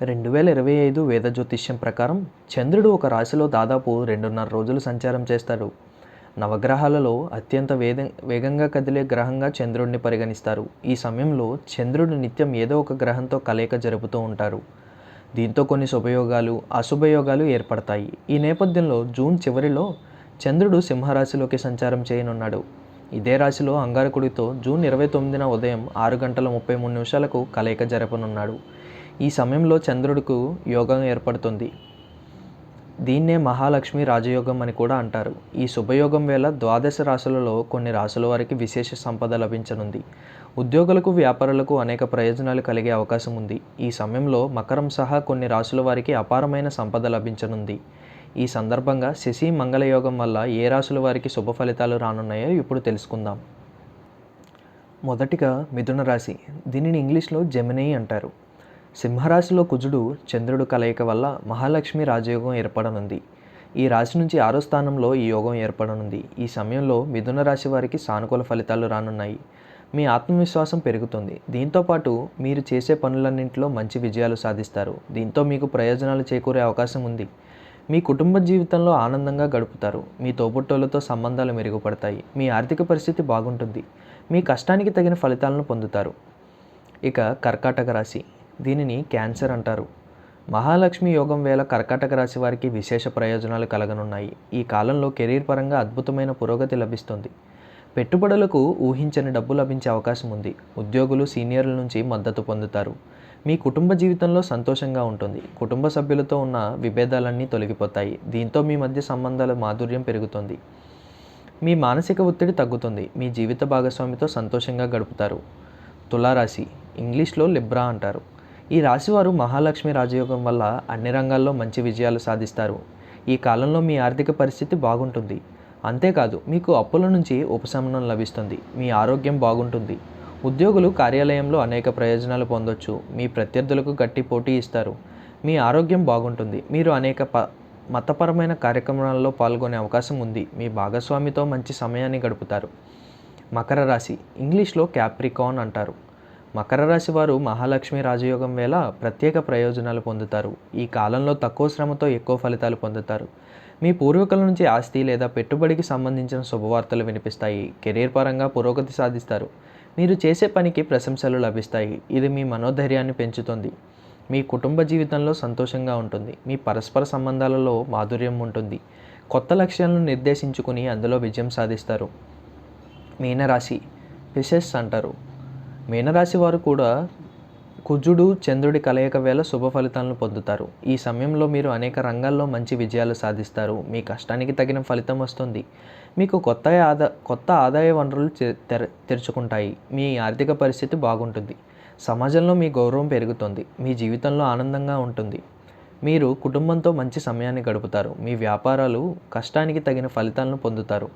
2025 వేద జ్యోతిష్యం ప్రకారం చంద్రుడు ఒక రాశిలో దాదాపు 2.5 రోజులు సంచారం చేస్తాడు. నవగ్రహాలలో అత్యంత వేగంగా కదిలే గ్రహంగా చంద్రుడిని పరిగణిస్తారు. ఈ సమయంలో చంద్రుడు నిత్యం ఏదో ఒక గ్రహంతో కలయిక జరుపుతూ ఉంటారు. దీంతో కొన్ని శుభయోగాలు, అశుభయోగాలు ఏర్పడతాయి. ఈ నేపథ్యంలో జూన్ చివరిలో చంద్రుడు సింహరాశిలోకి సంచారం చేయనున్నాడు. ఇదే రాశిలో అంగారకుడితో జూన్ 29న ఉదయం 6:33 కలయిక జరపనున్నాడు. ఈ సమయంలో చంద్రుడికి యోగం ఏర్పడుతుంది. దీన్నే మహాలక్ష్మి రాజయోగం అని కూడా అంటారు. ఈ శుభయోగం వేళ ద్వాదశ రాశులలో కొన్ని రాశుల వారికి విశేష సంపద లభించనుంది. ఉద్యోగులకు, వ్యాపారులకు అనేక ప్రయోజనాలు కలిగే అవకాశం ఉంది. ఈ సమయంలో మకరం సహా కొన్ని రాశుల వారికి అపారమైన సంపద లభించనుంది. ఈ సందర్భంగా శశి మంగళయోగం వల్ల ఏ రాశుల వారికి శుభ ఫలితాలు రానున్నాయో ఇప్పుడు తెలుసుకుందాం. మొదటిగా మిథున రాశి. దీనిని ఇంగ్లీష్లో జెమినీ అంటారు. సింహరాశిలో కుజుడు, చంద్రుడు కలయిక వల్ల మహాలక్ష్మి రాజయోగం ఏర్పడనుంది. ఈ రాశి నుంచి 6వ స్థానంలో ఈ యోగం ఏర్పడనుంది. ఈ సమయంలో మిథున రాశి వారికి సానుకూల ఫలితాలు రానున్నాయి. మీ ఆత్మవిశ్వాసం పెరుగుతుంది. దీంతోపాటు మీరు చేసే పనులన్నింటిలో మంచి విజయాలు సాధిస్తారు. దీంతో మీకు ప్రయోజనాలు చేకూరే అవకాశం ఉంది. మీ కుటుంబ జీవితంలో ఆనందంగా గడుపుతారు. మీ తోబుట్టువులతో సంబంధాలు మెరుగుపడతాయి. మీ ఆర్థిక పరిస్థితి బాగుంటుంది. మీ కష్టానికి తగిన ఫలితాలను పొందుతారు. ఇక కర్కాటక రాశి. దీనిని క్యాన్సర్ అంటారు. మహాలక్ష్మి యోగం వేళ కర్కాటక రాశి వారికి విశేష ప్రయోజనాలు కలగనున్నాయి. ఈ కాలంలో కెరీర్ పరంగా అద్భుతమైన పురోగతి లభిస్తుంది. పెట్టుబడులకు ఊహించని డబ్బు లభించే అవకాశం ఉంది. ఉద్యోగులు సీనియర్ల నుంచి మద్దతు పొందుతారు. మీ కుటుంబ జీవితంలో సంతోషంగా ఉంటుంది. కుటుంబ సభ్యులతో ఉన్న విభేదాలన్నీ తొలగిపోతాయి. దీంతో మీ మధ్య సంబంధాల మాధుర్యం పెరుగుతుంది. మీ మానసిక ఒత్తిడి తగ్గుతుంది. మీ జీవిత భాగస్వామితో సంతోషంగా గడుపుతారు. తులారాశి. ఇంగ్లీష్లో లిబ్రా అంటారు. ఈ రాశివారు మహాలక్ష్మి రాజయోగం వల్ల అన్ని రంగాల్లో మంచి విజయాలు సాధిస్తారు. ఈ కాలంలో మీ ఆర్థిక పరిస్థితి బాగుంటుంది. అంతేకాదు మీకు అప్పుల నుంచి ఉపశమనం లభిస్తుంది. మీ ఆరోగ్యం బాగుంటుంది. ఉద్యోగులు కార్యాలయంలో అనేక ప్రయోజనాలు పొందొచ్చు. మీ ప్రత్యర్థులకు గట్టి పోటీ ఇస్తారు. మీ ఆరోగ్యం బాగుంటుంది. మీరు అనేక మతపరమైన కార్యక్రమాల్లో పాల్గొనే అవకాశం ఉంది. మీ భాగస్వామితో మంచి సమయాన్ని గడుపుతారు. మకర రాశి. ఇంగ్లీష్లో క్యాప్రికాన్ అంటారు. మకర రాశి వారు మహాలక్ష్మి రాజయోగం వేళ ప్రత్యేక ప్రయోజనాలు పొందుతారు. ఈ కాలంలో తక్కువ శ్రమతో ఎక్కువ ఫలితాలు పొందుతారు. మీ పూర్వీకుల నుంచి ఆస్తి లేదా పెట్టుబడికి సంబంధించిన శుభవార్తలు వినిపిస్తాయి. కెరీర్ పరంగా పురోగతి సాధిస్తారు. మీరు చేసే పనికి ప్రశంసలు లభిస్తాయి. ఇది మీ మనోధైర్యాన్ని పెంచుతుంది. మీ కుటుంబ జీవితంలో సంతోషంగా ఉంటుంది. మీ పరస్పర సంబంధాలలో మాధుర్యం ఉంటుంది. కొత్త లక్ష్యాలను నిర్దేశించుకుని అందులో విజయం సాధిస్తారు. మీనరాశి. పిసెస్ అంటారు. మీనరాశి వారు కూడా కుజుడు, చంద్రుడి కలయిక వేళ శుభ ఫలితాలను పొందుతారు. ఈ సమయంలో మీరు అనేక రంగాల్లో మంచి విజయాలు సాధిస్తారు. మీ కష్టానికి తగిన ఫలితం వస్తుంది. మీకు కొత్త ఆదాయ వనరులు తెరుచుకుంటాయి. మీ ఆర్థిక పరిస్థితి బాగుంటుంది. సమాజంలో మీ గౌరవం పెరుగుతుంది. మీ జీవితంలో ఆనందంగా ఉంటుంది. మీరు కుటుంబంతో మంచి సమయాన్ని గడుపుతారు. మీ వ్యాపారాలు కష్టానికి తగిన ఫలితాలను పొందుతారు.